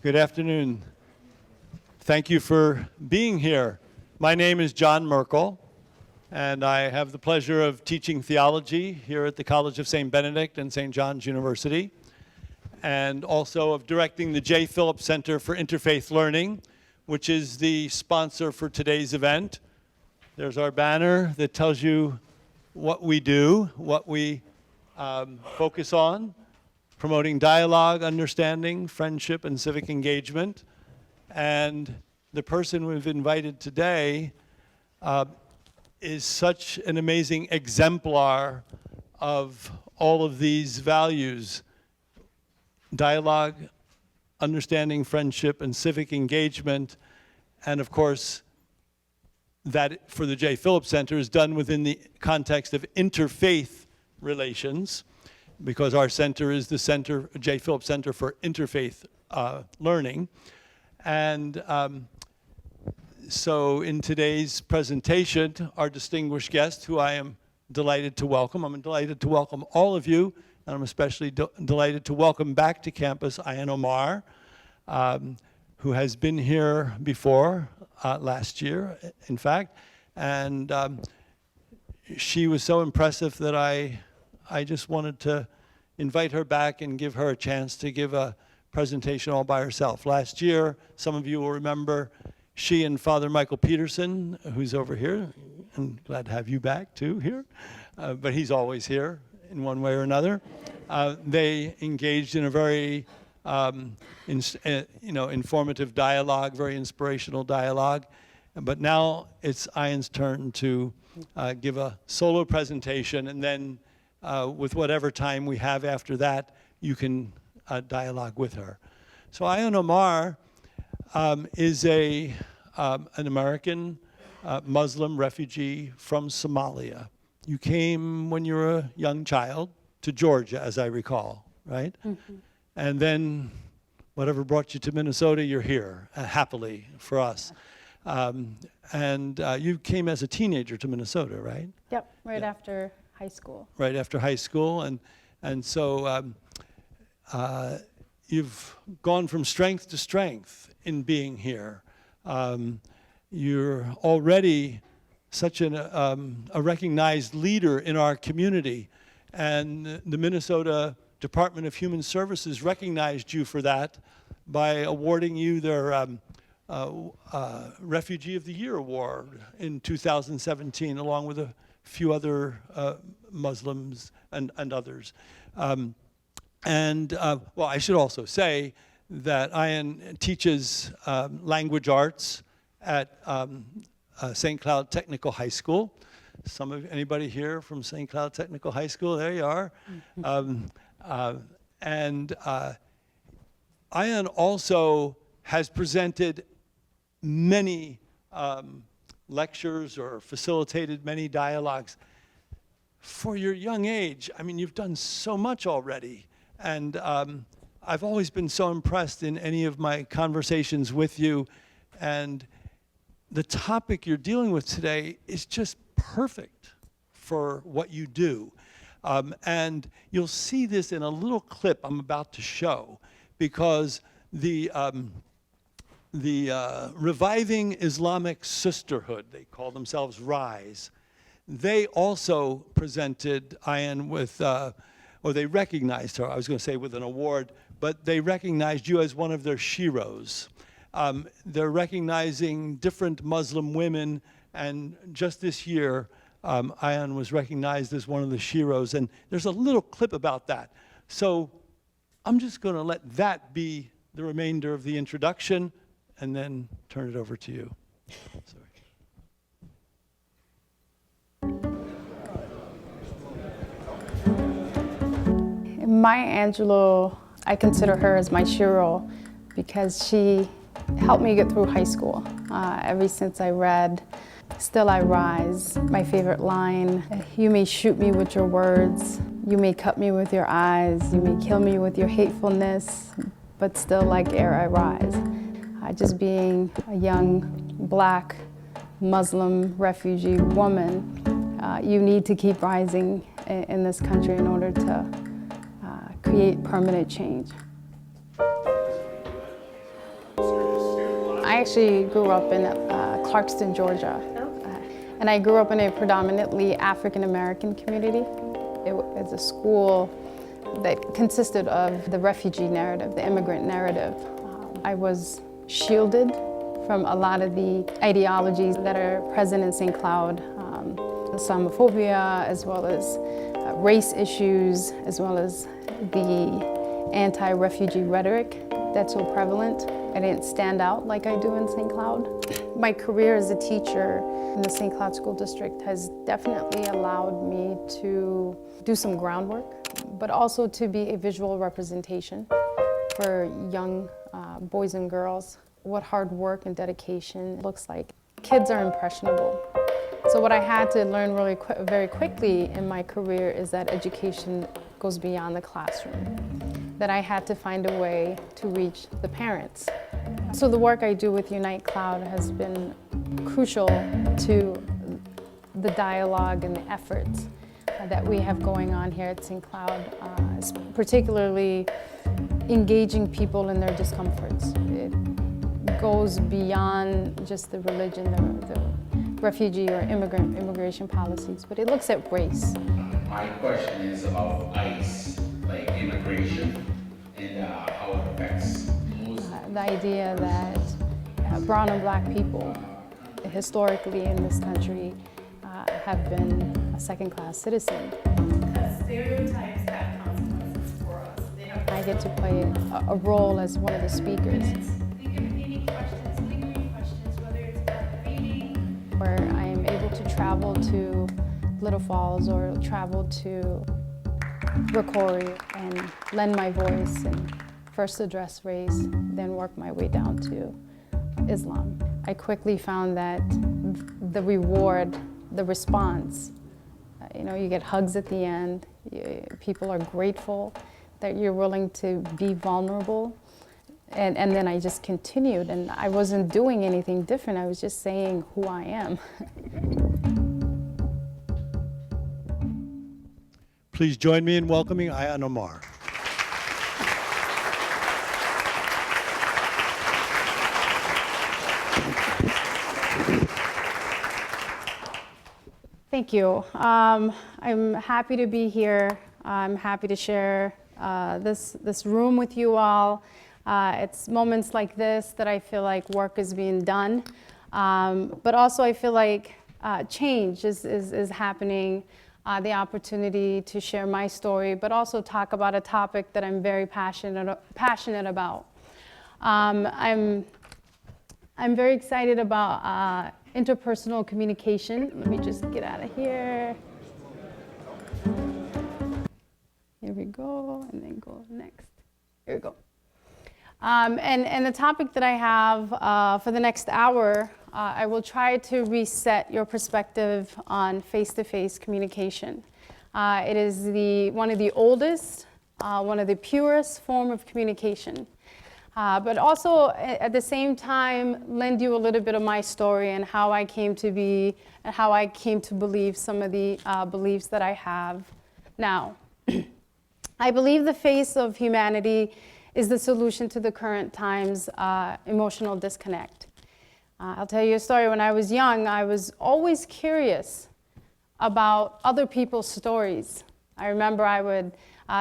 Good afternoon. Thank you for being here. My name is John Merkel, and I have the pleasure of teaching theology here at the College of St. Benedict and St. John's University, and also of directing the J. Phillips Center for Interfaith Learning, which is the sponsor for today's event. There's our banner that tells you what we do, what we focus on: promoting dialogue, understanding, friendship, and civic engagement. And the person we've invited today is such an amazing exemplar of all of these values: dialogue, understanding, friendship, and civic engagement. And of course, that for the J. Phillips Center is done within the context of interfaith relations, because our center is the center, J. Phillips Center for Interfaith Learning. And so in today's presentation, our distinguished guest, who I am delighted to welcome, I'm delighted to welcome all of you, and I'm especially delighted to welcome back to campus Ayan Omar, who has been here before, last year, in fact. And she was so impressive that I just wanted to invite her back and give her a chance to give a presentation all by herself. Last year, some of you will remember, she and Father Michael Peterson, who's over here, I'm glad to have you back too here, but he's always here in one way or another. They engaged in a very informative dialogue, very inspirational dialogue. But now it's Ayan's turn to give a solo presentation, and then with whatever time we have after that, you can dialogue with her. So Ayan Omar is an American Muslim refugee from Somalia. You came when you were a young child to Georgia, as I recall, right? Mm-hmm. And then whatever brought you to Minnesota, you're here, happily for us. And you came as a teenager to Minnesota, right? Yep, right after high school. Right after high school. And so you've gone from strength to strength in being here. You're already such a recognized leader in our community. And the Minnesota Department of Human Services recognized you for that by awarding you their Refugee of the Year award in 2017, along with a few other Muslims and others. Well, I should also say that Ayan teaches language arts at St. Cloud Technical High School. Anybody here from St. Cloud Technical High School? There you are. Ayan also has presented many lectures or facilitated many dialogues. For your young age, I mean, you've done so much already. And I've always been so impressed in any of my conversations with you. And the topic you're dealing with today is just perfect for what you do. And you'll see this in a little clip I'm about to show, because the Reviving Islamic Sisterhood, they call themselves RISE, they also presented Ayan with, or they recognized her, I was going to say with an award, but they recognized you as one of their sheroes. They're recognizing different Muslim women, and just this year, Ayan was recognized as one of the sheroes, and there's a little clip about that. So I'm just going to let that be the remainder of the introduction, and then turn it over to you. Sorry. Maya Angelou, I consider her as my shero because she helped me get through high school. Ever since I read Still I Rise, my favorite line, "You may shoot me with your words, you may cut me with your eyes, you may kill me with your hatefulness, but still like air I rise." Just being a young Black Muslim refugee woman, you need to keep rising in this country in order to create permanent change. actually grew up in Clarkston, Georgia. And I grew up in a predominantly African American community. It was a school that consisted of the refugee narrative, the immigrant narrative. I was shielded from a lot of the ideologies that are present in St. Cloud, Islamophobia, as well as race issues, as well as the anti-refugee rhetoric that's so prevalent. I didn't stand out like I do in St. Cloud. My career as a teacher in the St. Cloud School District has definitely allowed me to do some groundwork, but also to be a visual representation for young boys and girls, what hard work and dedication looks like. Kids are impressionable. So what I had to learn very quickly in my career is that education goes beyond the classroom, that I had to find a way to reach the parents. So the work I do with Unite Cloud has been crucial to the dialogue and the efforts that we have going on here at St. Cloud, particularly engaging people in their discomforts. It goes beyond just the religion, the refugee or immigration policies, but it looks at race. My question is about ICE, like immigration, and how it affects Muslims. The idea that brown and black people historically in this country have been a second-class citizen. Because stereotypes have consequences for us. I get to play a role as one of the speakers. Think of any questions, lingering questions, whether it's about reading. Where I am able to travel to Little Falls or travel to Ricori and lend my voice and first address race, then work my way down to Islam. I quickly found that the reward, the response, you get hugs at the end, people are grateful that you're willing to be vulnerable. And then I just continued, and I wasn't doing anything different, I was just saying who I am. Please join me in welcoming Ayan Omar. Thank you. I'm happy to be here. I'm happy to share this room with you all. It's moments like this that I feel like work is being done, but also I feel like change is happening. The opportunity to share my story, but also talk about a topic that I'm very passionate about. I'm very excited about interpersonal communication. Let me just get out of here. Here we go, and then go next. Here we go. And the topic that I have for the next hour, I will try to reset your perspective on face-to-face communication. It is one of the oldest, one of the purest form of communication. But also at the same time, lend you a little bit of my story and how I came to be and how I came to believe some of the beliefs that I have now. I believe the face of humanity is the solution to the current times emotional disconnect. I'll tell you a story. When I was young, I was always curious about other people's stories. I remember I would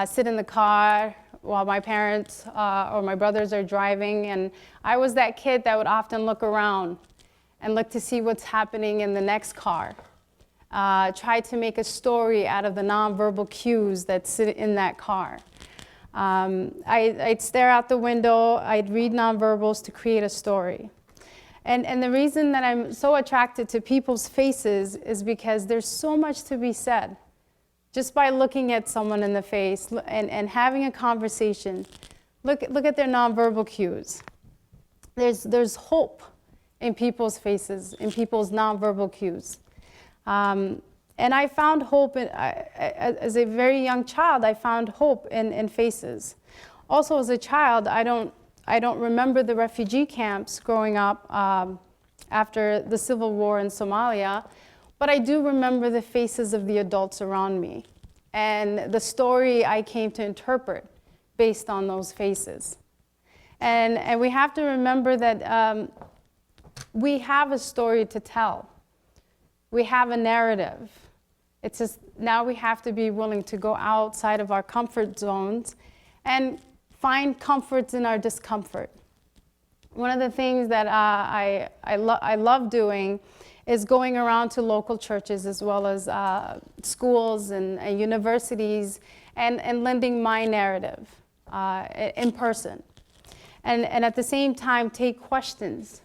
sit in the car while my parents or my brothers are driving, and I was that kid that would often look around and look to see what's happening in the next car. Try to make a story out of the nonverbal cues that sit in that car. I'd stare out the window, I'd read nonverbals to create a story. And the reason that I'm so attracted to people's faces is because there's so much to be said. Just by looking at someone in the face and having a conversation, look at their nonverbal cues. There's hope in people's faces, in people's nonverbal cues. And I found hope, as a very young child, I found hope in faces. Also as a child, I don't remember the refugee camps growing up after the civil war in Somalia, but I do remember the faces of the adults around me and the story I came to interpret based on those faces. And we have to remember that we have a story to tell. We have a narrative. It's just now we have to be willing to go outside of our comfort zones and find comforts in our discomfort. One of the things that I love doing is going around to local churches as well as schools and universities and lending my narrative in person. And at the same time, take questions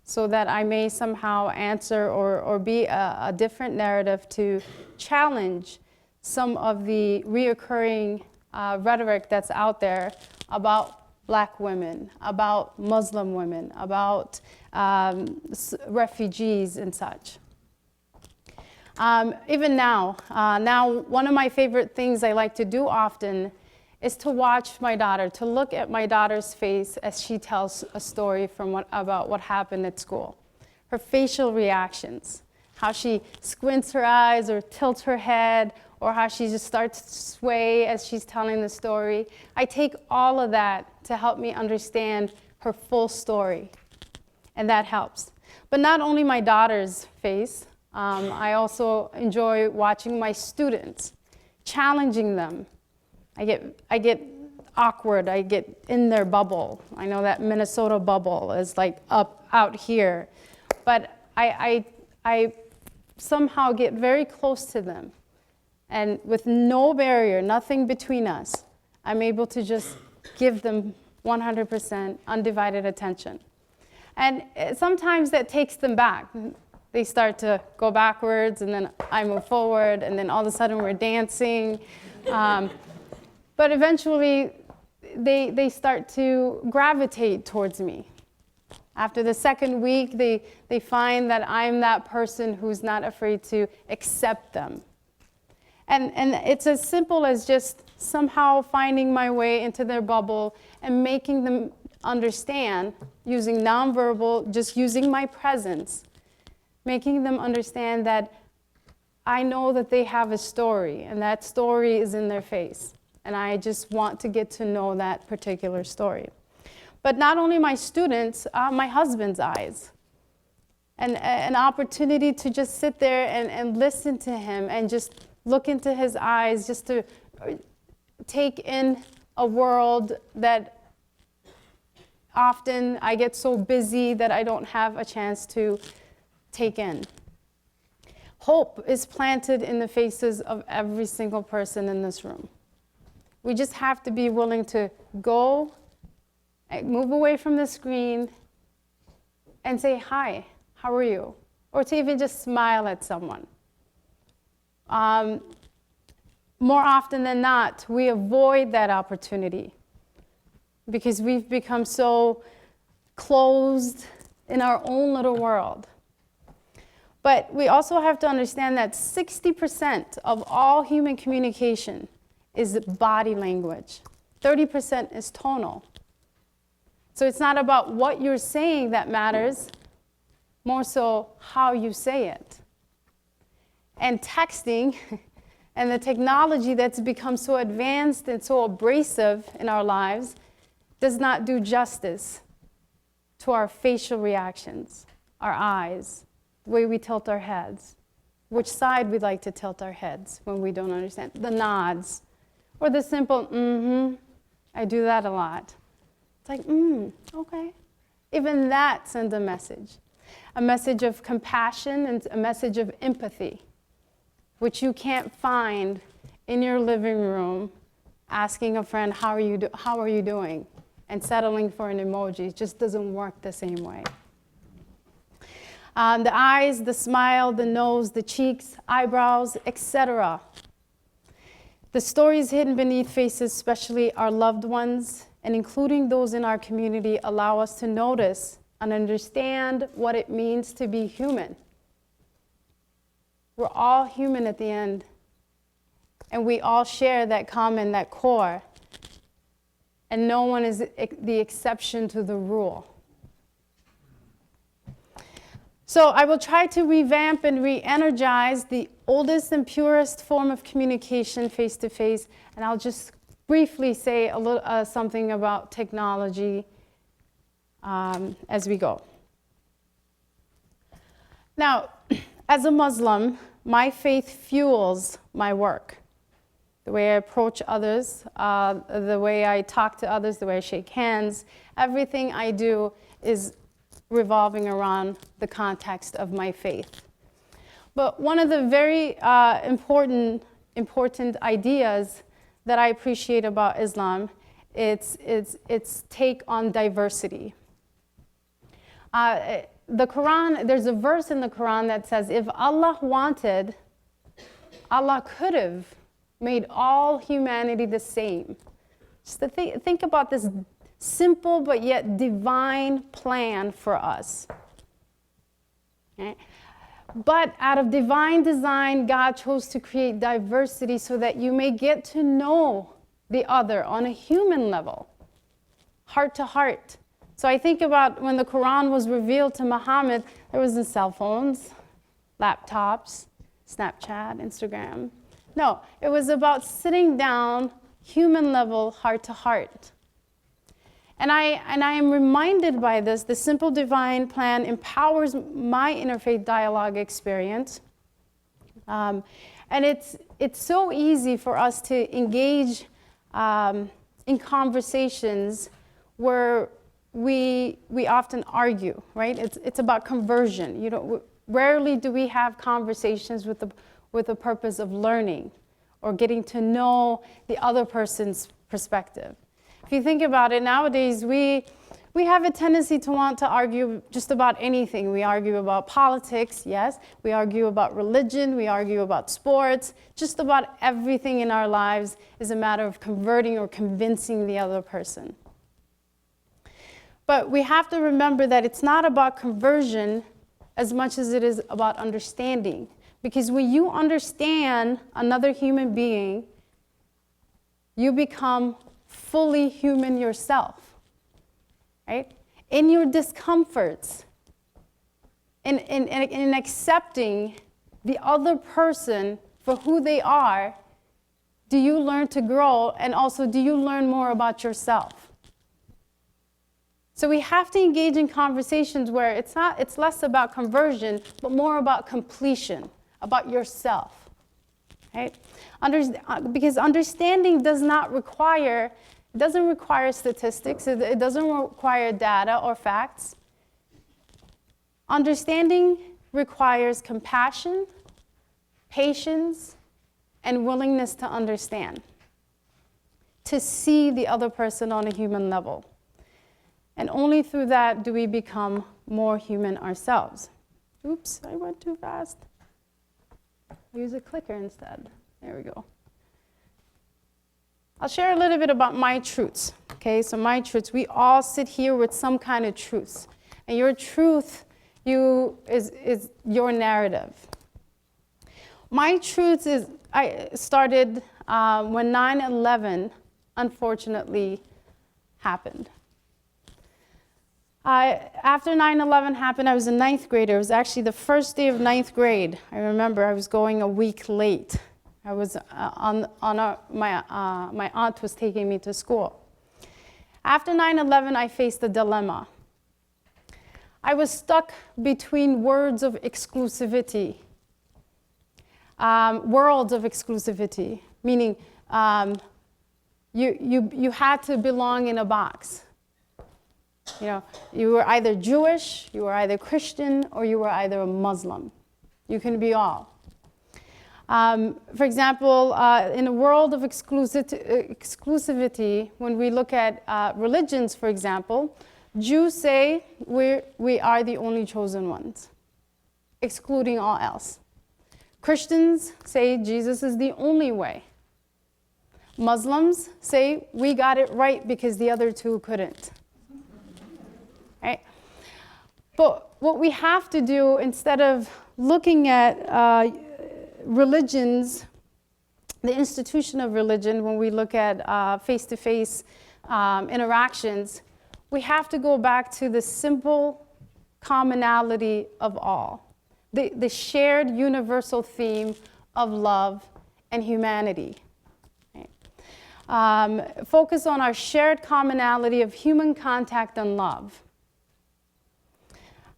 so that I may somehow answer or be a different narrative to challenge some of the reoccurring rhetoric that's out there about Black women, about Muslim women, about refugees and such. Even now, one of my favorite things I like to do often is to watch my daughter, to look at my daughter's face as she tells a story about what happened at school. Her facial reactions, how she squints her eyes or tilts her head, or how she just starts to sway as she's telling the story. I take all of that to help me understand her full story, and that helps. But not only my daughter's face, I also enjoy watching my students, challenging them. I get awkward, I get in their bubble. I know that Minnesota bubble is like out here, but I somehow get very close to them. And with no barrier, nothing between us, I'm able to just give them 100% undivided attention. And sometimes that takes them back. They start to go backwards, and then I move forward, and then all of a sudden we're dancing. But eventually, they start to gravitate towards me. After the second week, they find that I'm that person who's not afraid to accept them. And it's as simple as just somehow finding my way into their bubble and making them understand, using nonverbal, just using my presence, making them understand that I know that they have a story, and that story is in their face. And I just want to get to know that particular story. But not only my students, my husband's eyes. And an opportunity to just sit there and listen to him and just look into his eyes, just to take in a world that often I get so busy that I don't have a chance to take in. Hope is planted in the faces of every single person in this room. We just have to be willing to go, move away from the screen, and say, hi, how are you? Or to even just smile at someone. More often than not, we avoid that opportunity because we've become so closed in our own little world. But we also have to understand that 60% of all human communication is body language. 30% is tonal. So it's not about what you're saying that matters, more so how you say it. And texting and the technology that's become so advanced and so abrasive in our lives does not do justice to our facial reactions, our eyes, the way we tilt our heads, which side we like to tilt our heads when we don't understand, the nods, or the simple mm-hmm. I do that a lot. It's like, okay. Even that sends a message of compassion and a message of empathy, which you can't find in your living room asking a friend, how are you doing? And settling for an emoji. It just doesn't work the same way. The eyes, the smile, the nose, the cheeks, eyebrows, etc. The stories hidden beneath faces, especially our loved ones, and including those in our community, allow us to notice and understand what it means to be human. We're all human at the end, and we all share that common, that core, and no one is the exception to the rule. So I will try to revamp and re-energize the oldest and purest form of communication face-to-face, and I'll just briefly say a little something about technology as we go. Now, as a Muslim, my faith fuels my work. The way I approach others, the way I talk to others, the way I shake hands, everything I do is revolving around the context of my faith. But one of the very important ideas that I appreciate about Islam, it's take on diversity. The Quran, there's a verse in the Quran that says, if Allah wanted, Allah could have made all humanity the same. Just to think about this simple but yet divine plan for us. Okay? But out of divine design, God chose to create diversity so that you may get to know the other on a human level, heart to heart. So I think about when the Quran was revealed to Muhammad, there wasn't cell phones, laptops, Snapchat, Instagram. No, it was about sitting down, human level, heart to heart. And I am reminded by this, the simple divine plan empowers my interfaith dialogue experience. And it's so easy for us to engage in conversations where we often argue, right? It's about conversion. You know, rarely do we have conversations with the purpose of learning or getting to know the other person's perspective. If you think about it, nowadays we have a tendency to want to argue just about anything. We argue about politics, yes. We argue about religion. We argue about sports. Just about everything in our lives is a matter of converting or convincing the other person. But we have to remember that it's not about conversion as much as it is about understanding. Because when you understand another human being, you become fully human yourself, right? In your discomforts, in accepting the other person for who they are, do you learn to grow, and also do you learn more about yourself? So we have to engage in conversations where it's less about conversion, but more about completion, about yourself, right? Because understanding doesn't require statistics, it doesn't require data or facts. Understanding requires compassion, patience, and willingness to understand, to see the other person on a human level. And only through that do we become more human ourselves. Oops, I went too fast. I'll use a clicker instead. There we go. I'll share a little bit about my truths. Okay, so my truths, we all sit here with some kind of truths. And your truth is your narrative. My truth is, I started when 9/11 unfortunately happened. After 9/11 happened, I was a ninth grader. It was actually the first day of ninth grade. I remember I was going a week late. I was my aunt was taking me to school. After 9/11, I faced a dilemma. I was stuck between words of exclusivity, worlds of exclusivity, meaning you had to belong in a box. You know, you were either Jewish, you were either Christian, or you were either a Muslim. You can be all. For example, in a world of exclusivity, when we look at religions, for example, Jews say we are the only chosen ones, excluding all else. Christians say Jesus is the only way. Muslims say we got it right because the other two couldn't. Right? But what we have to do, instead of looking at religions, the institution of religion, when we look at face-to-face interactions, we have to go back to the simple commonality of all, the shared universal theme of love and humanity. Right? Focus on our shared commonality of human contact and love.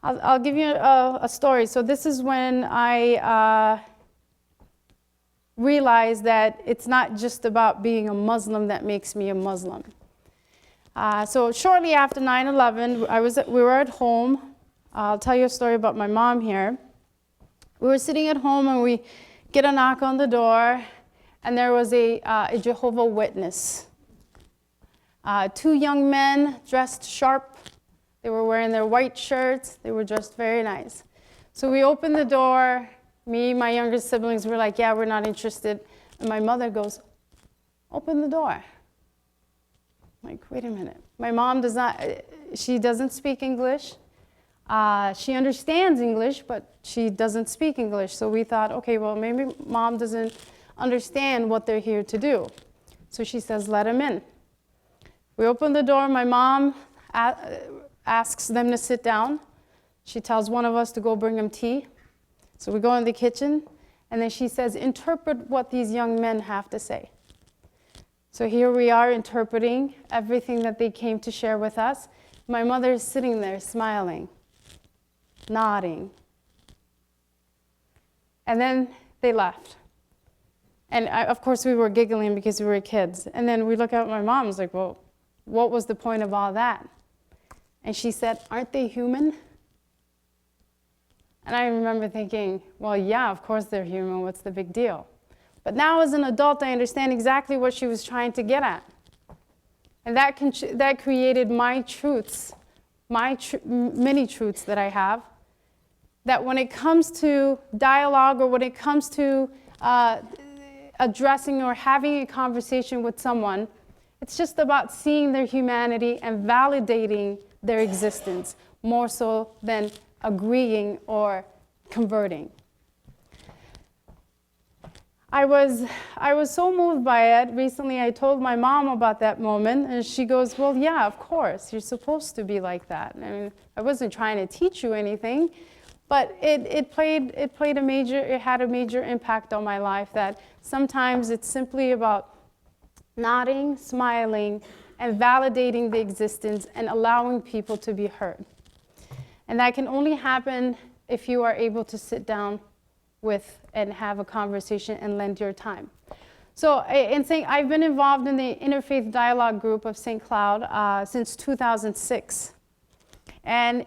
I'll give you a story. So this is when I realized that it's not just about being a Muslim that makes me a Muslim. So shortly after 9/11, we were at home. I'll tell you a story about my mom here. We were sitting at home and we get a knock on the door, and there was a Jehovah's Witness. 2 young men dressed sharp. They were wearing their white shirts. They were dressed very nice. So we opened the door. Me, my younger siblings were like, yeah, we're not interested. And my mother goes, open the door. I'm like, wait a minute. My mom she doesn't speak English. She understands English, but she doesn't speak English. So we thought, okay, well, maybe mom doesn't understand what they're here to do. So she says, let them in. We open the door. My mom asks them to sit down. She tells one of us to go bring them tea. So we go in the kitchen, and then she says, interpret what these young men have to say. So here we are interpreting everything that they came to share with us. My mother is sitting there smiling, nodding. And then they left. And of course we were giggling because we were kids. And then we look at my mom, was like, well, what was the point of all that? And she said, aren't they human? And I remember thinking, well, yeah, of course they're human. What's the big deal? But now as an adult, I understand exactly what she was trying to get at. And that created my truths, many truths that I have, that when it comes to dialogue or when it comes to addressing or having a conversation with someone, it's just about seeing their humanity and validating their existence more so than agreeing or converting. I was so moved by it. Recently, I told my mom about that moment, and she goes, well, yeah, of course, you're supposed to be like that. I mean, I wasn't trying to teach you anything, but it had a major impact on my life, that sometimes it's simply about nodding, smiling, and validating the existence and allowing people to be heard. And that can only happen if you are able to sit down with and have a conversation and lend your time. So I've been involved in the Interfaith Dialogue group of St. Cloud since 2006. And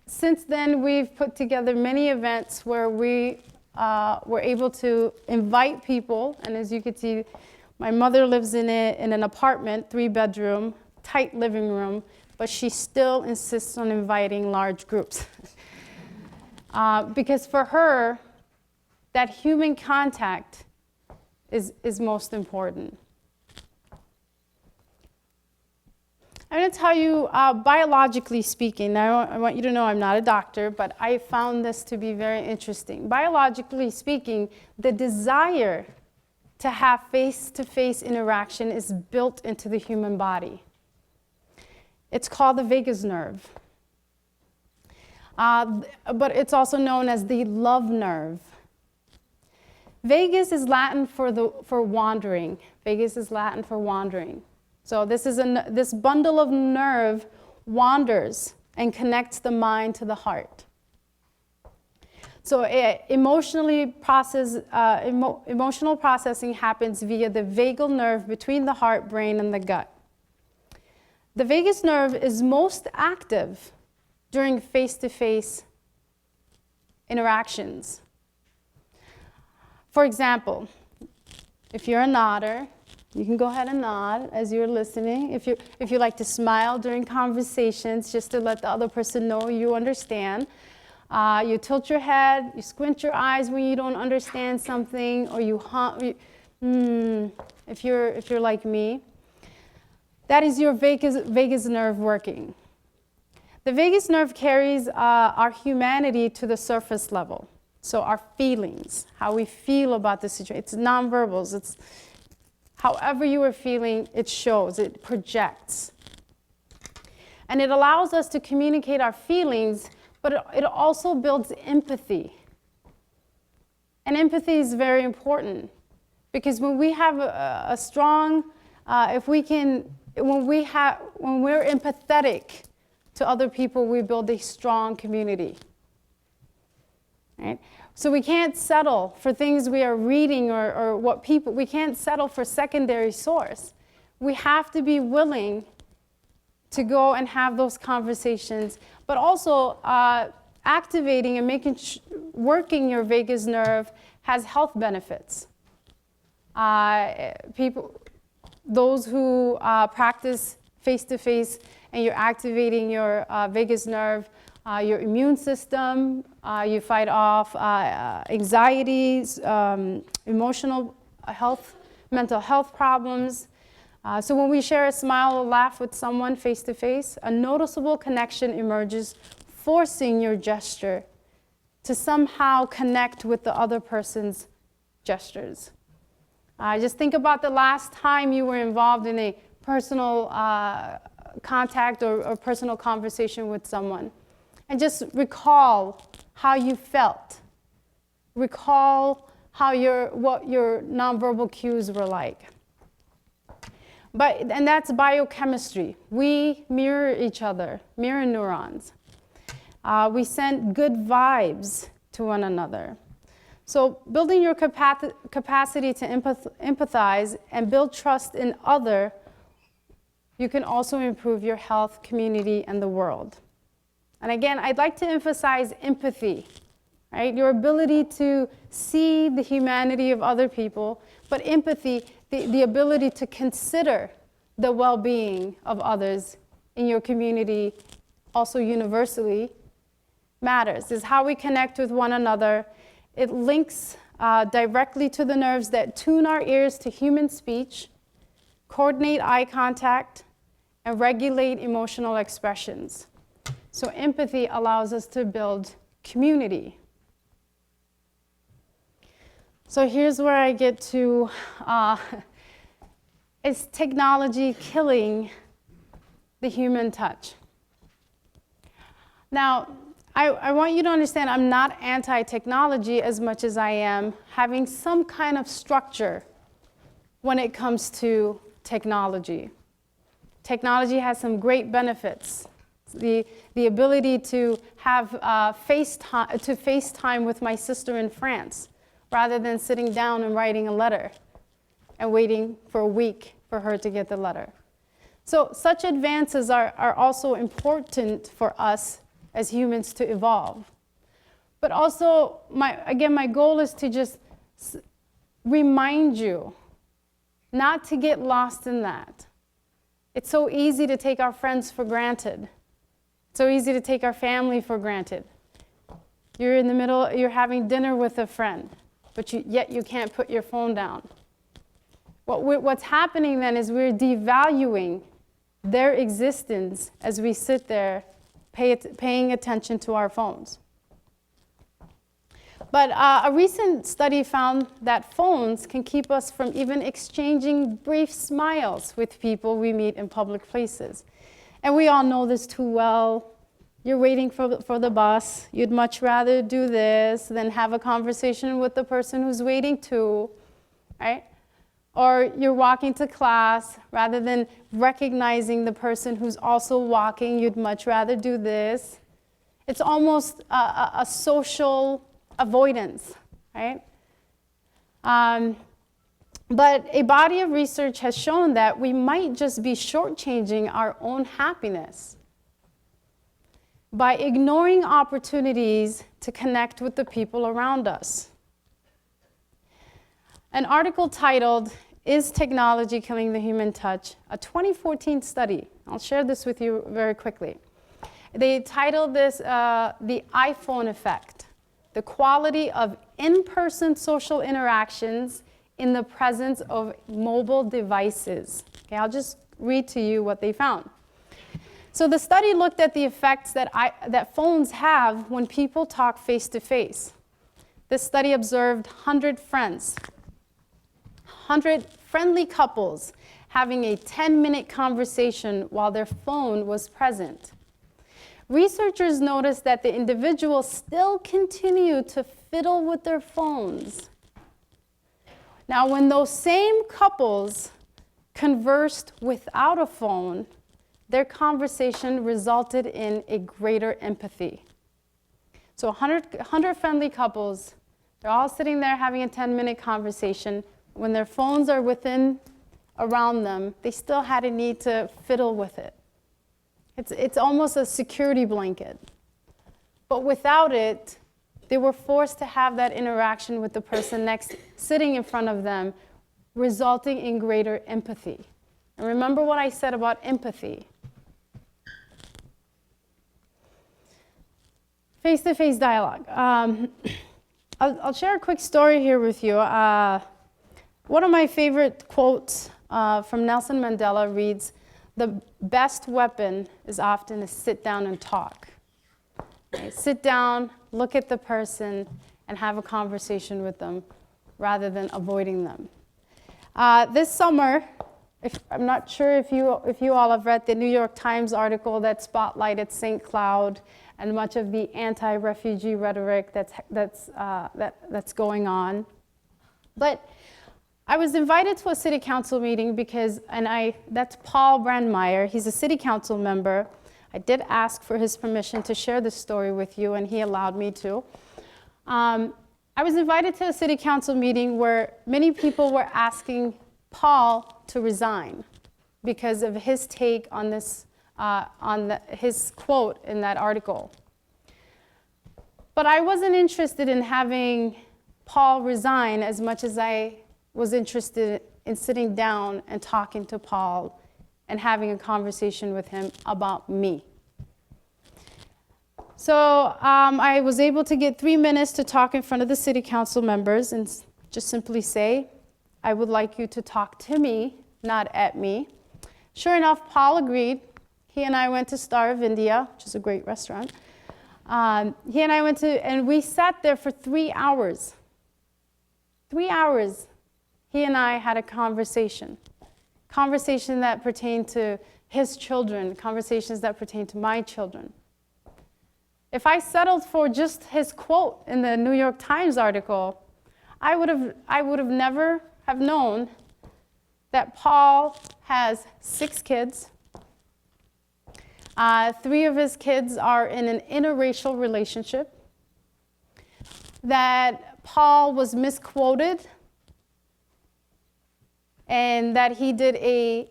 since then, we've put together many events where we were able to invite people. And as you can see, my mother lives in an apartment, 3-bedroom, tight living room, but she still insists on inviting large groups. Because for her, that human contact is most important. I'm going to tell you, biologically speaking, now I want you to know I'm not a doctor, but I found this to be very interesting. Biologically speaking, the desire to have face-to-face interaction is built into the human body. It's called the vagus nerve. But it's also known as the love nerve. Vagus is Latin for wandering. Vagus is Latin for wandering. So this bundle of nerve wanders and connects the mind to the heart. So emotional processing happens via the vagal nerve between the heart, brain, and the gut. The vagus nerve is most active during face-to-face interactions. For example, if you're a nodder, you can go ahead and nod as you're listening. If you like to smile during conversations, just to let the other person know you understand. You tilt your head, you squint your eyes when you don't understand something, or you if you're like me. That is your vagus nerve working. The vagus nerve carries our humanity to the surface level. So our feelings, how we feel about the situation. It's nonverbals. It's however you are feeling, it shows, it projects. And it allows us to communicate our feelings, but it also builds empathy. And empathy is very important because when we have a strong, when we're empathetic to other people, we build a strong community. Right? So we can't settle for things we are reading or what people, we can't settle for secondary source. We have to be willing to go and have those conversations, but also activating and working your vagus nerve has health benefits. Those who practice face-to-face and you're activating your vagus nerve, your immune system, you fight off anxieties, emotional health, mental health problems. So when we share a smile or laugh with someone face-to-face, a noticeable connection emerges, forcing your gesture to somehow connect with the other person's gestures. Just think about the last time you were involved in a personal contact or personal conversation with someone. And just recall how you felt. Recall what your nonverbal cues were like. And that's biochemistry. We mirror each other, mirror neurons. We send good vibes to one another. So building your capacity to empathize and build trust in other, you can also improve your health, community, and the world. And again, I'd like to emphasize empathy, right? Your ability to see the humanity of other people, but empathy, the ability to consider the well-being of others in your community, also universally, matters. Is how we connect with one another. It links directly to the nerves that tune our ears to human speech, coordinate eye contact, and regulate emotional expressions. So empathy allows us to build community. So here's where I get to, is technology killing the human touch? Now, I want you to understand I'm not anti-technology as much as I am having some kind of structure when it comes to technology. Technology has some great benefits. The ability to have FaceTime with my sister in France rather than sitting down and writing a letter and waiting for a week for her to get the letter. So such advances are also important for us as humans to evolve. But also, my goal is to just remind you not to get lost in that. It's so easy to take our friends for granted. It's so easy to take our family for granted. You're in the middle, you're having dinner with a friend, but yet you can't put your phone down. What's happening then is we're devaluing their existence as we sit there paying attention to our phones. But a recent study found that phones can keep us from even exchanging brief smiles with people we meet in public places. And we all know this too well. You're waiting for the bus. You'd much rather do this than have a conversation with the person who's waiting too, right? Or you're walking to class, rather than recognizing the person who's also walking, you'd much rather do this. It's almost a social avoidance, right? But a body of research has shown that we might just be shortchanging our own happiness by ignoring opportunities to connect with the people around us. An article titled, "Is Technology Killing the Human Touch?" A 2014 study. I'll share this with you very quickly. They titled this The iPhone Effect, the quality of in-person social interactions in the presence of mobile devices. Okay, I'll just read to you what they found. So the study looked at the effects that phones have when people talk face-to-face. This study observed 100 friendly couples having a 10-minute conversation while their phone was present. Researchers noticed that the individuals still continued to fiddle with their phones. Now, when those same couples conversed without a phone, their conversation resulted in a greater empathy. So 100 friendly couples, they're all sitting there having a 10-minute conversation. When their phones are around them, they still had a need to fiddle with it. It's almost a security blanket. But without it, they were forced to have that interaction with the person sitting in front of them, resulting in greater empathy. And remember what I said about empathy. Face-to-face dialogue. I'll share a quick story here with you. One of my favorite quotes from Nelson Mandela reads, "The best weapon is often to sit down and talk." Right? Sit down, look at the person, and have a conversation with them rather than avoiding them. This summer, I'm not sure if you all have read the New York Times article that spotlighted St. Cloud and much of the anti-refugee rhetoric that's going on. But I was invited to a city council meeting that's Paul Brandmeier. He's a city council member. I did ask for his permission to share this story with you, and he allowed me to. I was invited to a city council meeting where many people were asking Paul to resign because of his take on this, his quote in that article. But I wasn't interested in having Paul resign as much as I was interested in sitting down and talking to Paul and having a conversation with him about me. So I was able to get 3 minutes to talk in front of the city council members and just simply say, "I would like you to talk to me, not at me." Sure enough, Paul agreed. He and I went to Star of India, which is a great restaurant. He and I and we sat there for 3 hours. 3 hours, he and I had a conversation that pertained to his children, conversations that pertained to my children. If I settled for just his quote in the New York Times article, I would have never have known that Paul has 6 kids. 3 of his kids are in an interracial relationship, that Paul was misquoted, and that he did a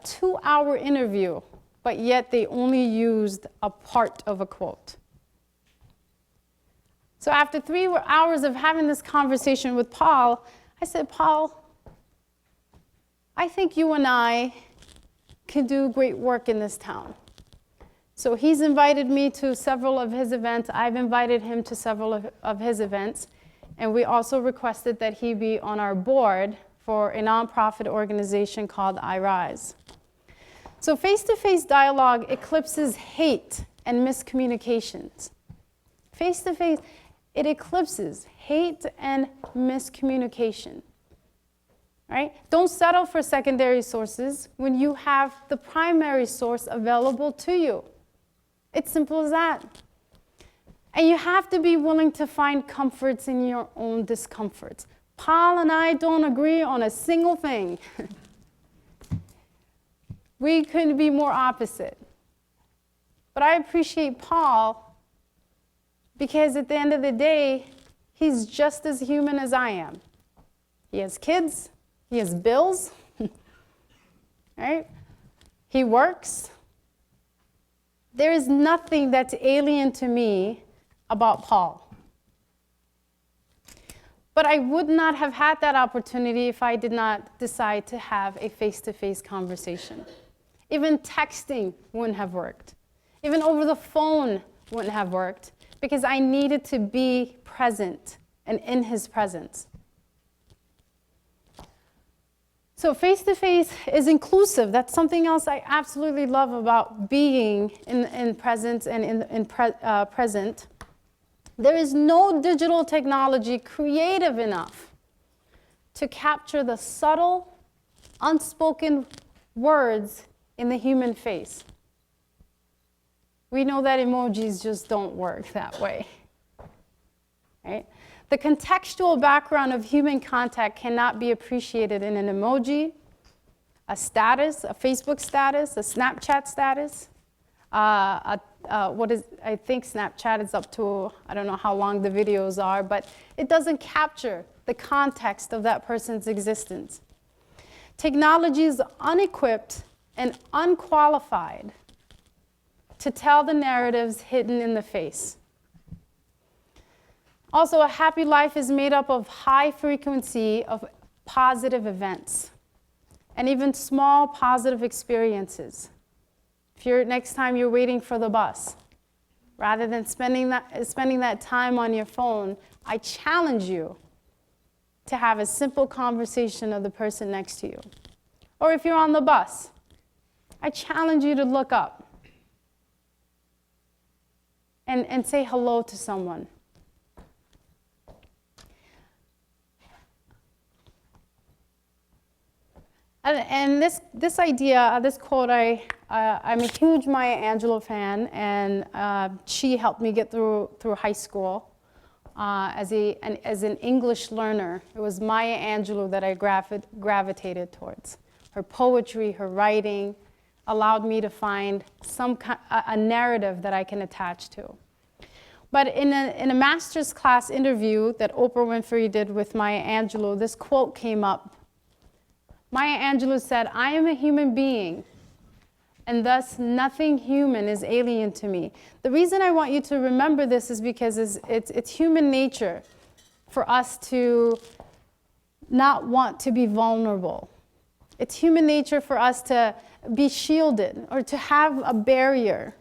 2-hour interview, but yet they only used a part of a quote. So after 3 hours of having this conversation with Paul, I said, "Paul, I think you and I can do great work in this town." So he's invited me to several of his events. I've invited him to several of his events. And we also requested that he be on our board for a nonprofit organization called iRise. So face-to-face dialogue eclipses hate and miscommunications. Face-to-face, it eclipses hate and miscommunication. Right? Don't settle for secondary sources when you have the primary source available to you. It's simple as that. And you have to be willing to find comforts in your own discomforts. Paul and I don't agree on a single thing. We couldn't be more opposite. But I appreciate Paul because at the end of the day, he's just as human as I am. He has kids, he has bills, right? He works. There is nothing that's alien to me about Paul. But I would not have had that opportunity if I did not decide to have a face-to-face conversation. Even texting wouldn't have worked. Even over the phone wouldn't have worked because I needed to be present and in his presence. So face-to-face is inclusive. That's something else I absolutely love about being in presence and present. There is no digital technology creative enough to capture the subtle, unspoken words in the human face. We know that emojis just don't work that way, right? The contextual background of human contact cannot be appreciated in an emoji, status, a Facebook status, a Snapchat status. I think Snapchat is up to, I don't know how long the videos are, but it doesn't capture the context of that person's existence. Technology is unequipped and unqualified to tell the narratives hidden in the face. Also, a happy life is made up of high frequency of positive events and even small positive experiences. Next time you're waiting for the bus, rather than spending that time on your phone, I challenge you to have a simple conversation with the person next to you. Or if you're on the bus, I challenge you to look up and say hello to someone. And this idea, this quote, I'm a huge Maya Angelou fan, and she helped me get through high school as an English learner. It was Maya Angelou that I gravitated towards. Her poetry, her writing, allowed me to find a narrative that I can attach to. But in a master's class interview that Oprah Winfrey did with Maya Angelou, this quote came up. Maya Angelou said, "I am a human being, and thus nothing human is alien to me." The reason I want you to remember this is because it's human nature for us to not want to be vulnerable. It's human nature for us to be shielded or to have a barrier.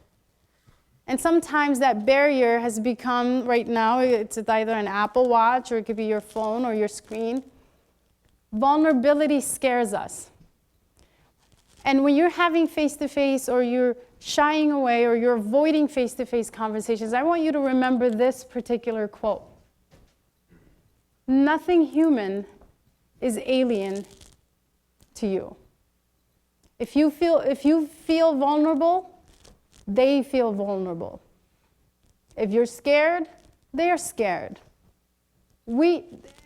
And sometimes that barrier has become, right now, it's either an Apple Watch or it could be your phone or your screen. Vulnerability scares us. And when you're having face-to-face or you're shying away or you're avoiding face-to-face conversations, I want you to remember this particular quote. Nothing human is alien to you. If you feel vulnerable, they feel vulnerable. If you're scared, they're scared.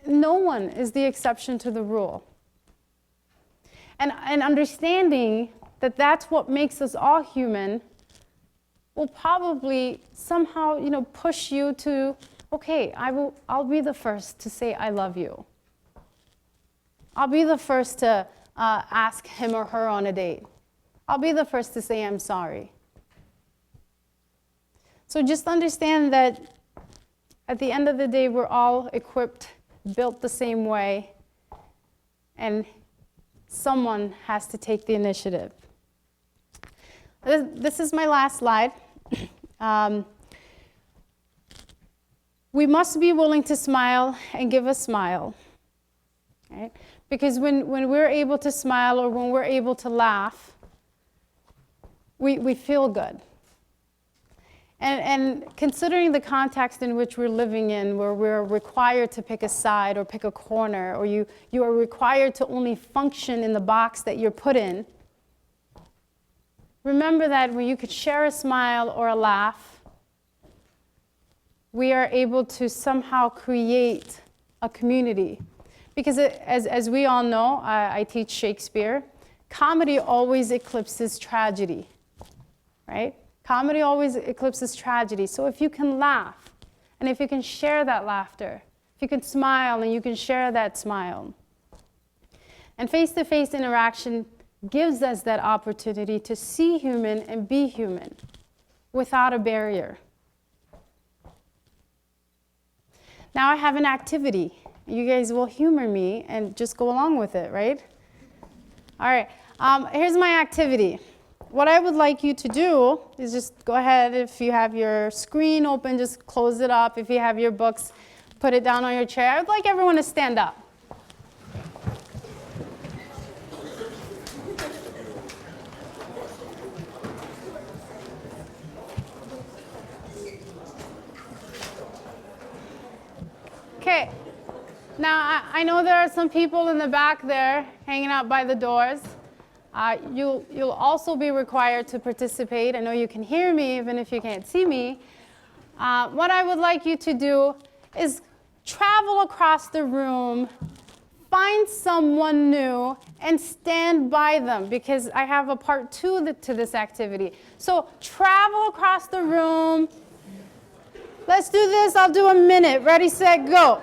No one is the exception to the rule. And understanding that that's what makes us all human will probably somehow, push you to, okay, I'll be the first to say I love you. I'll be the first to ask him or her on a date. I'll be the first to say I'm sorry. So just understand that at the end of the day, we're all equipped, built the same way, and someone has to take the initiative. This is my last slide. We must be willing to smile and give a smile. Right? Because when we're able to smile or when we're able to laugh, we feel good. And considering the context in which we're living in, where we're required to pick a side or pick a corner, or you are required to only function in the box that you're put in, remember that when you could share a smile or a laugh, we are able to somehow create a community. Because as we all know, I teach Shakespeare, comedy always eclipses tragedy, right? Comedy always eclipses tragedy. So if you can laugh, and if you can share that laughter, if you can smile and you can share that smile, and face-to-face interaction gives us that opportunity to see human and be human without a barrier. Now I have an activity. You guys will humor me and just go along with it, right? All right, here's my activity. What I would like you to do is just go ahead, if you have your screen open, just close it up. If you have your books, put it down on your chair. I would like everyone to stand up. Okay, now I know there are some people in the back there hanging out by the doors. You'll also be required to participate. I know you can hear me even if you can't see me. What I would like you to do is travel across the room find someone new and stand by them, because I have a part 2 to this activity. So travel across the room. Let's do this. I'll do a minute. Ready, set, go.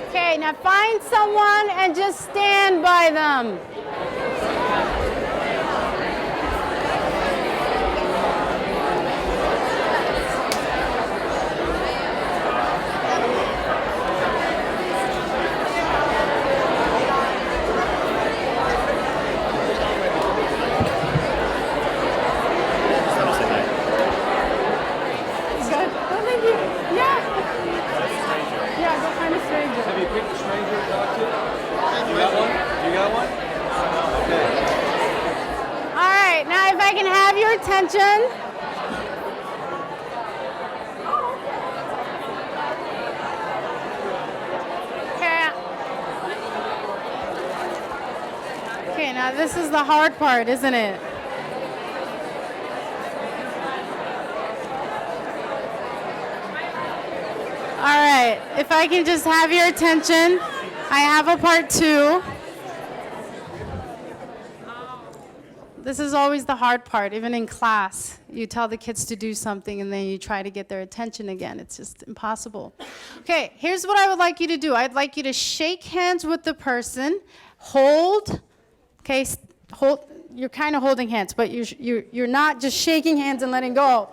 Okay, now find someone and just stand by them. Good. Oh, thank you. Yeah. Yeah, go find a stranger. Have you picked a stranger to talk to? You got one? You got one? Okay. All right, now if I can have your attention. Okay. Okay, now this is the hard part, isn't it? All right, if I can just have your attention, I have a part 2. This is always the hard part, even in class. You tell the kids to do something and then you try to get their attention again. It's just impossible. Okay, here's what I would like you to do. I'd like you to shake hands with the person, hold, okay, hold. You're kind of holding hands, but you're not just shaking hands and letting go.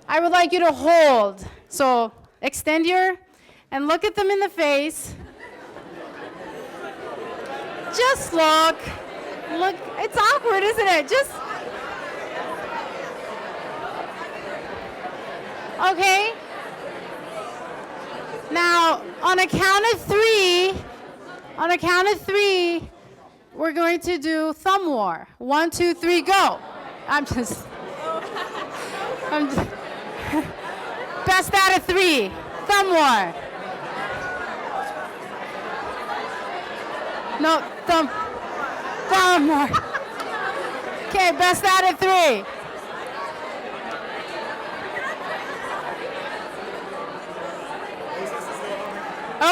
I would like you to hold. So extend and look at them in the face. Just look. Look, it's awkward, isn't it? Just, okay. Now, on a count of three, we're going to do thumb war. 1, 2, 3, go. I'm just best out of 3, thumb war. No, thumb war. Okay, best out of 3.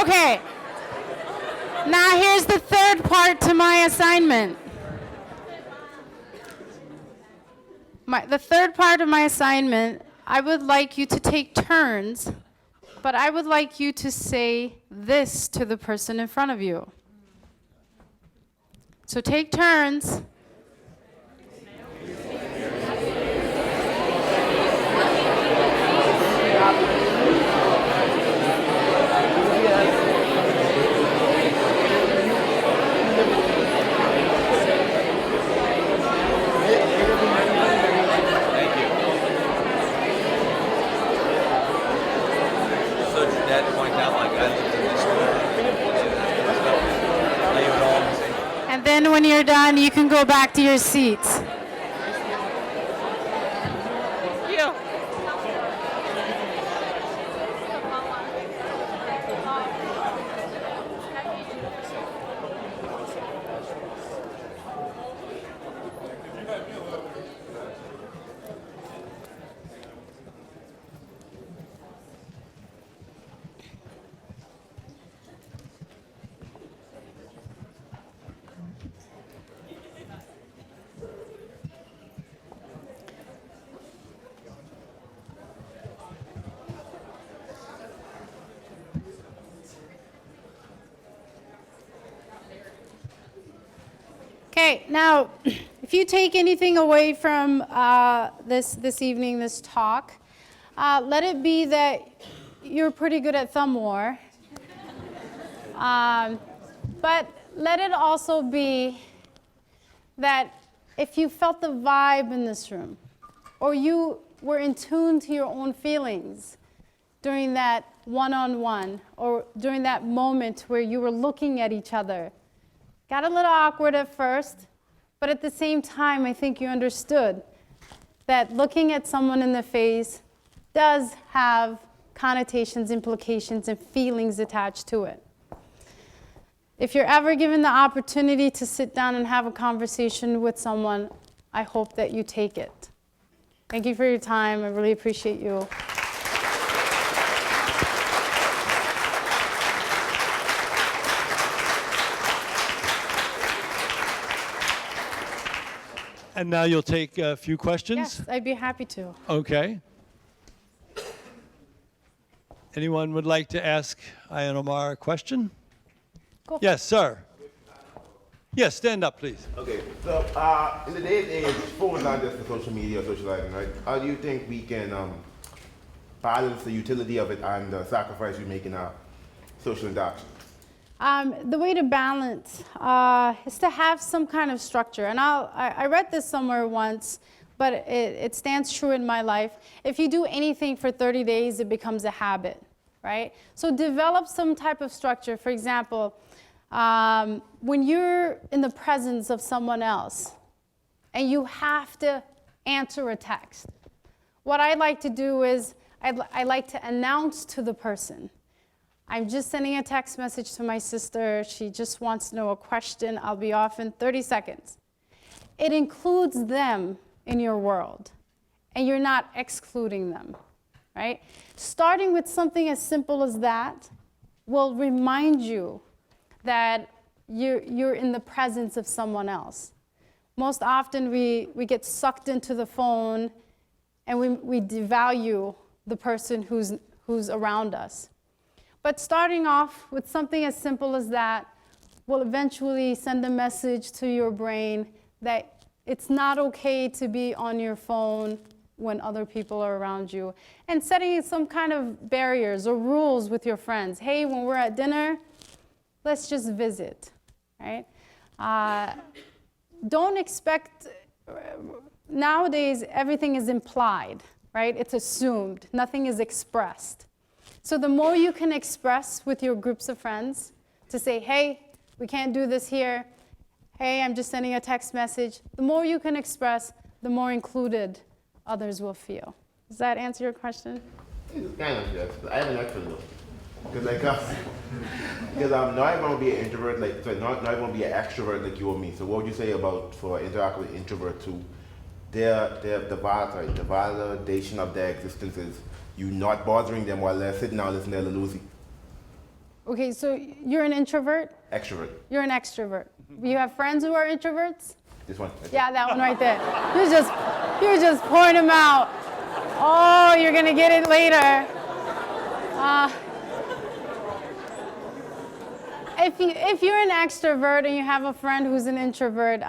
Okay. Now here's the third part to my assignment. The third part of my assignment, I would like you to take turns, but I would like you to say this to the person in front of you. So take turns. So did Dad point out, like, I lived in this school? Lay it all in the same. And then when you're done, you can go back to your seats. Okay, now, if you take anything away from this evening, this talk, let it be that you're pretty good at thumb war. But let it also be that if you felt the vibe in this room, or you were in tune to your own feelings during that one-on-one, or during that moment where you were looking at each other, got a little awkward at first, but at the same time, I think you understood that looking at someone in the face does have connotations, implications, and feelings attached to it. if you're ever given the opportunity to sit down and have a conversation with someone, I hope that you take it. Thank you for your time. I really appreciate you. And now you'll take a few questions? Yes, I'd be happy to. Okay. Anyone would like to ask Ayan Omar a question? Go. Yes, sir. Yes, stand up, please. Okay, so in the day and age, phones not just for social media or socializing, right? How do you think we can balance the utility of it and the sacrifice we make in our social interaction? The way to balance is to have some kind of structure. And I read this somewhere once, but it stands true in my life. If you do anything for 30 days, it becomes a habit, right? So develop some type of structure. For example, when you're in the presence of someone else and you have to answer a text, what I like to do is I like to announce to the person, I'm just sending a text message to my sister. She just wants to know a question. I'll be off in 30 seconds. It includes them in your world, and you're not excluding them, right? Starting with something as simple as that will remind you that you're in the presence of someone else. Most often we get sucked into the phone and we devalue the person who's around us. But starting off with something as simple as that will eventually send a message to your brain that it's not okay to be on your phone when other people are around you. And setting some kind of barriers or rules with your friends. Hey, when we're at dinner, let's just visit, right? Don't expect, nowadays everything is implied, right? It's assumed, nothing is expressed. So the more you can express with your groups of friends to say, hey, we can't do this here. Hey, I'm just sending a text message. The more you can express, the more included others will feel. Does that answer your question? It's kind of, yes. I have an extra though. Because now I want to be an introvert, now I want to be an extrovert like you or me. So what would you say about for interacting with introverts who the validation of their existence is you not bothering them while they're sitting down listening to Lucy? Okay, so you're an introvert? Extrovert. You're an extrovert. You have friends who are introverts? This one. Yeah, that one right there. You're just pouring them out. Oh, you're gonna get it later. If you're an extrovert and you have a friend who's an introvert,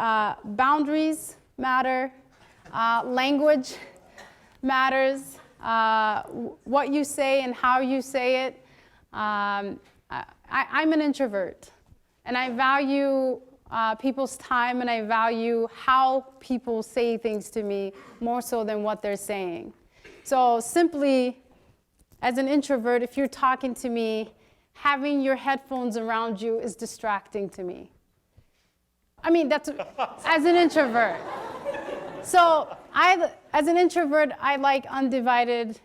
boundaries matter, language matters, what you say and how you say it. I'm an introvert, and I value people's time, and I value how people say things to me more so than what they're saying. So simply, as an introvert, if you're talking to me, having your headphones around you is distracting to me. I mean, that's as an introvert. So as an introvert, I like undivided.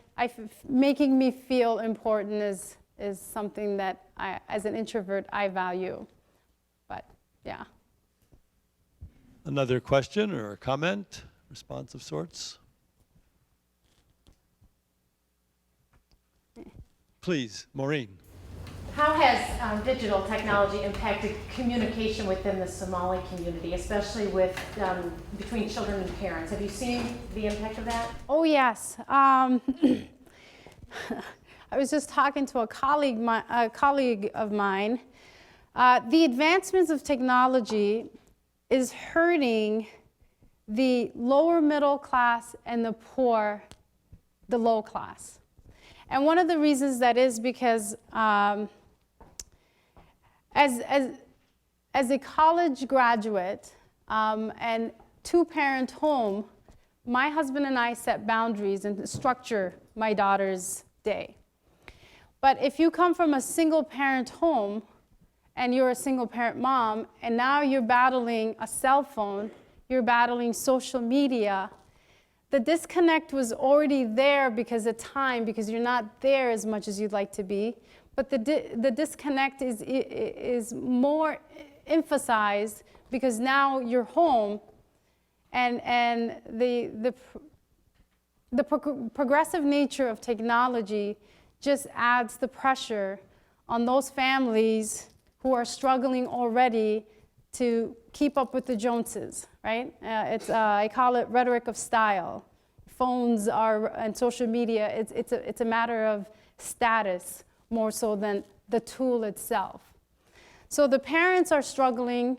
Making me feel important is something that as an introvert, I value. But yeah. Another question or a comment, response of sorts? Please, Maureen. How has digital technology impacted communication within the Somali community, especially with between children and parents? Have you seen the impact of that? Oh, yes. I was just talking to a colleague of mine. The advancements of technology is hurting the lower middle class and the poor, the low class. And one of the reasons that is because as a college graduate and two-parent home, my husband and I set boundaries and structure my daughter's day. But if you come from a single-parent home and you're a single-parent mom, and now you're battling a cell phone, you're battling social media, the disconnect was already there because of time, because you're not there as much as you'd like to be. but the disconnect is more emphasized because now you're home, and the progressive nature of technology just adds the pressure on those families who are struggling already to keep up with the Joneses, right? I call it rhetoric of style. Phones and social media, it's a matter of status more so than the tool itself. So the parents are struggling.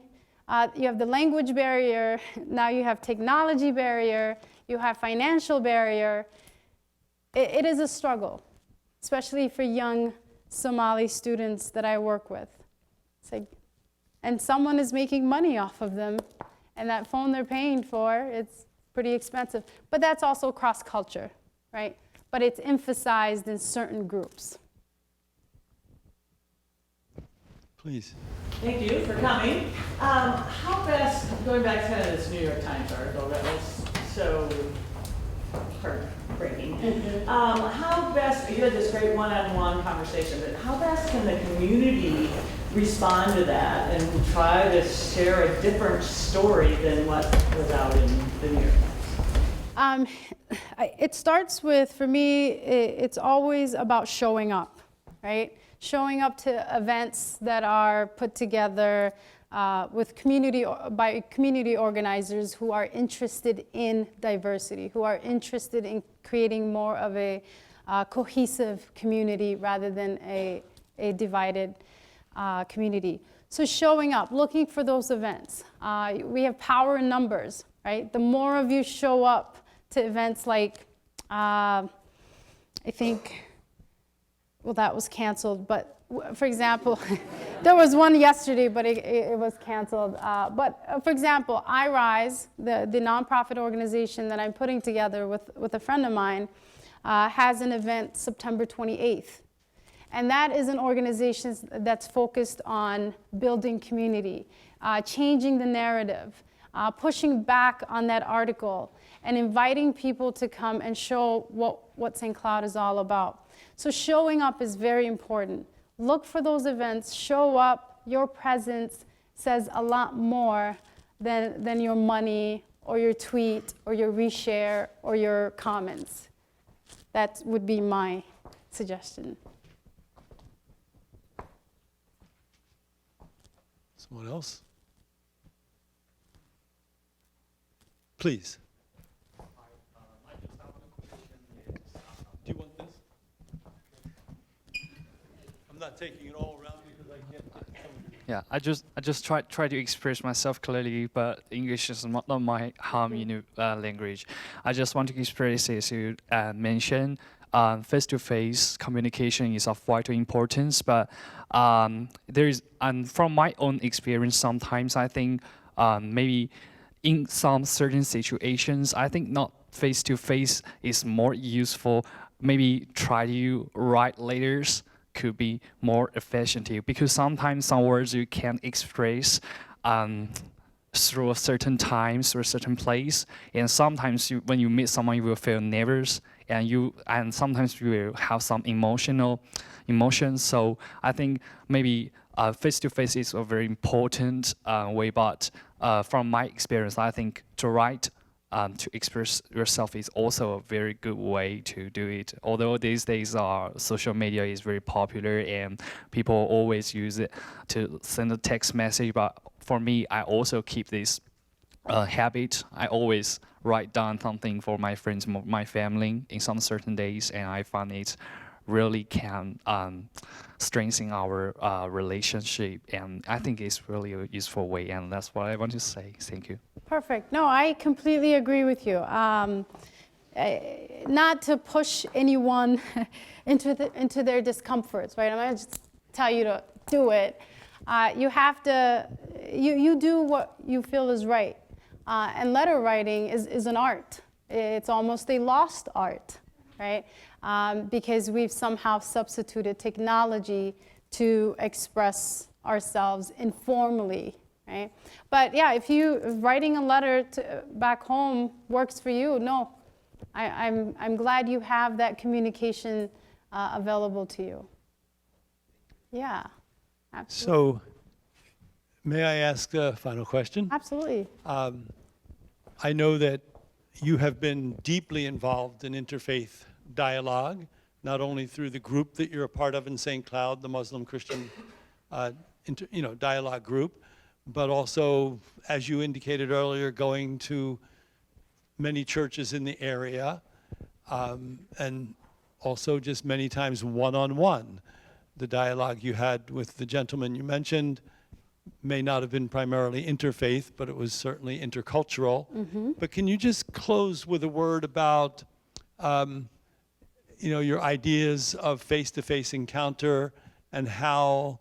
You have the language barrier. Now you have technology barrier. You have financial barrier. It is a struggle, especially for young Somali students that I work with. It's like, and someone is making money off of them, and that phone they're paying for, it's pretty expensive. But that's also cross-culture, right? But it's emphasized in certain groups. Please. Thank you for coming. How best, going back to this New York Times article that was so heartbreaking, how best, you had this great one-on-one conversation, but how best can the community respond to that and try to share a different story than what was out in the New York Times? It starts with, for me, it's always about showing up, right? Showing up to events that are put together by community organizers who are interested in diversity, who are interested in creating more of a cohesive community rather than a divided community. So showing up, looking for those events. We have power in numbers, right? The more of you show up to events like, I think, well, that was canceled, but for example, there was one yesterday, but it was canceled. But for example, iRise, the nonprofit organization that I'm putting together with a friend of mine, has an event September 28th. And that is an organization that's focused on building community, changing the narrative, pushing back on that article, and inviting people to come and show what St. Cloud is all about. So showing up is very important. Look for those events, show up. Your presence says a lot more than your money or your tweet or your reshare or your comments. That would be my suggestion. Someone else? Please. Do you want this? I'm not taking it all around because I can't get some of it. Yeah, I just try to express myself clearly, but English is not my home language. I just want to express, as you mentioned, face-to-face communication is of vital importance. But there is, and from my own experience, sometimes I think maybe in some certain situations, I think not face-to-face is more useful. Maybe try to write letters could be more efficient, because sometimes some words you can't express through a certain time, through a certain place, and sometimes when you meet someone, you will feel nervous, and sometimes you will have some emotions. So I think maybe face-to-face is a very important way, but from my experience, I think to write to express yourself is also a very good way to do it. Although these days social media is very popular and people always use it to send a text message, but for me, I also keep this habit. I always write down something for my friends, my family in some certain days, and I find it really can strengthen our relationship, and I think it's really a useful way, and that's what I want to say. Thank you. Perfect. No, I completely agree with you. Not to push anyone into their discomforts, right? I'm not just tell you to do it. You have to, you do what you feel is right. And letter writing is an art. It's almost a lost art, right? Because we've somehow substituted technology to express ourselves informally, right? But yeah, if writing a letter back home works for you, no, I'm glad you have that communication available to you. Yeah, absolutely. So, may I ask a final question? Absolutely. I know that you have been deeply involved in interfaith dialogue, not only through the group that you're a part of in St. Cloud, the Muslim Christian dialogue group, but also, as you indicated earlier, going to many churches in the area, and also just many times one-on-one. The dialogue you had with the gentleman you mentioned may not have been primarily interfaith, but it was certainly intercultural. But can you just close with a word about your ideas of face-to-face encounter and how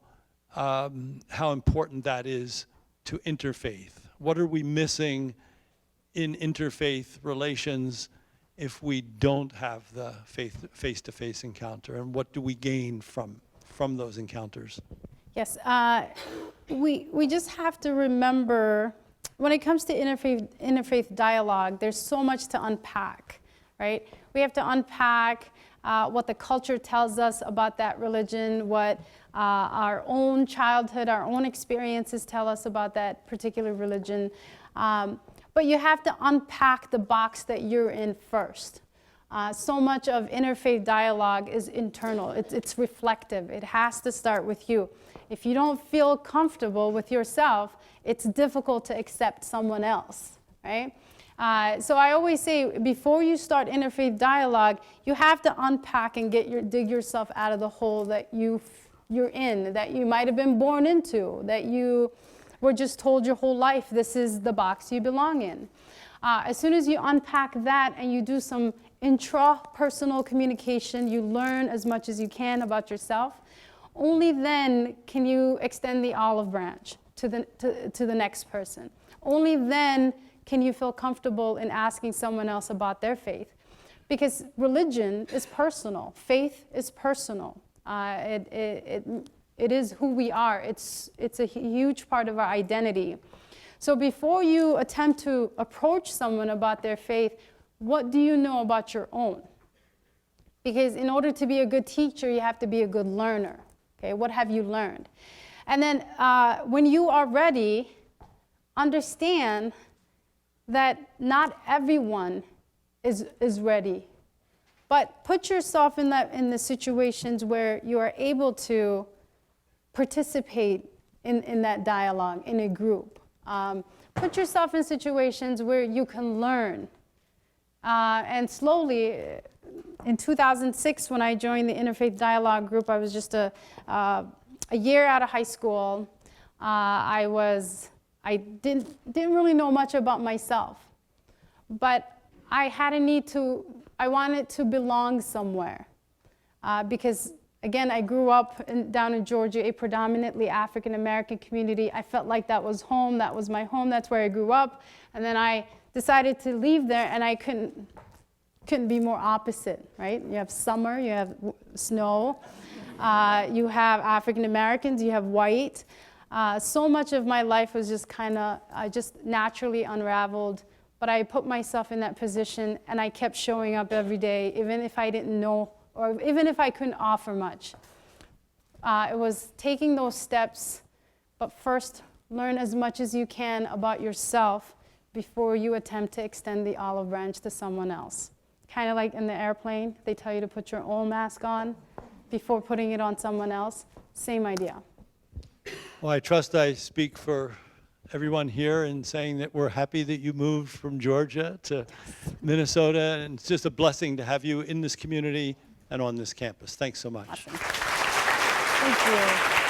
important that is to interfaith? What are we missing in interfaith relations if we don't have the face-to-face encounter, and what do we gain from those encounters? Yes, we just have to remember, when it comes to interfaith dialogue, there's so much to unpack, right? We have to unpack what the culture tells us about that religion, what our own childhood, our own experiences tell us about that particular religion. But you have to unpack the box that you're in first. So much of interfaith dialogue is internal. It's reflective. It has to start with you. If you don't feel comfortable with yourself, it's difficult to accept someone else, right? So I always say, before you start interfaith dialogue, you have to unpack and dig yourself out of the hole that you're in, that you might have been born into, that you were just told your whole life, this is the box you belong in. As soon as you unpack that and you do some intrapersonal communication, you learn as much as you can about yourself, only then can you extend the olive branch to the next person. Only then can you feel comfortable in asking someone else about their faith. Because religion is personal. Faith is personal. It is who we are. It's a huge part of our identity. So before you attempt to approach someone about their faith, what do you know about your own? Because in order to be a good teacher, you have to be a good learner. Okay, what have you learned? And then when you are ready, understand that not everyone is ready. But put yourself in the situations where you are able to participate in that dialogue, in a group. Put yourself in situations where you can learn. And slowly, in 2006, when I joined the Interfaith Dialogue group, I was just a year out of high school. I didn't really know much about myself, but I had a need I wanted to belong somewhere, because again, I grew up down in Georgia, a predominantly African American community. I felt like that was home, that was my home, that's where I grew up. And then I decided to leave there, and I couldn't be more opposite, right? You have summer, you have snow, you have African Americans, you have white. So much of my life was just I just naturally unraveled, but I put myself in that position, and I kept showing up every day, even if I didn't know, or even if I couldn't offer much. It was taking those steps, but first learn as much as you can about yourself before you attempt to extend the olive branch to someone else. Kind of like in the airplane, they tell you to put your own mask on before putting it on someone else. Same idea. Well, I trust I speak for everyone here in saying that we're happy that you moved from Georgia to Minnesota, and it's just a blessing to have you in this community and on this campus. Thanks so much. Awesome. Thank you.